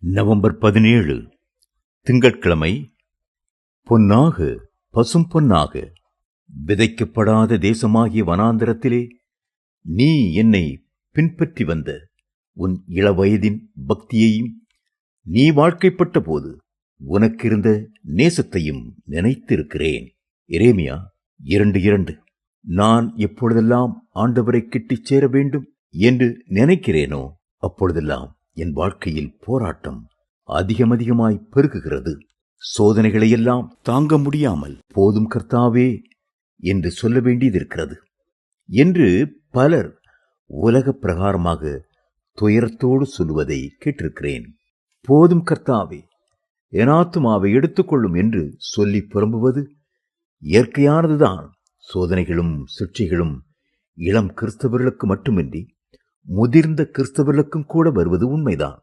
November 17 திங்கட்கிழமை. பொன்னாக பசும் பொன்னாக விதைக்கப்படாத தேசமாகிய வனாந்தரத்திலே நீ என்னை பின்பற்றி வந்த உன் இளவயதின் பக்தியையும் நீ வாழ்க்கைப்பட்ட போது உனக்கிருந்த நேசத்தையும் நினைத்திருக்கிறேன். எரேமியா 2:2. நான் எப்பொழுதெல்லாம் ஆண்டவரை கிட்டிச் சேர வேண்டும் என்று நினைக்கிறேனோ அப்பொழுதெல்லாம் என் வாழ்க்கையில் போராட்டம் அதிகமாய் பெருகுகிறது. சோதனைகளையெல்லாம் தாங்க முடியாமல் போதும் கர்த்தாவே என்று சொல்ல வேண்டியதிருக்கிறது என்று பலர் உலக பிரகாரமாக துயரத்தோடு சொல்லுவதை கேட்டிருக்கிறேன். போதும் கர்த்தாவே, என் ஆத்துமாவை எடுத்துக்கொள்ளும் என்று சொல்லி புலம்புவது இயற்கையானதுதான். சோதனைகளும் சிக்ஷைகளும் இளம் கிறிஸ்தவர்களுக்கு மட்டுமின்றி முதிர்ந்த கிறிஸ்தவர்களுக்கும் கூட வருவது உண்மைதான்.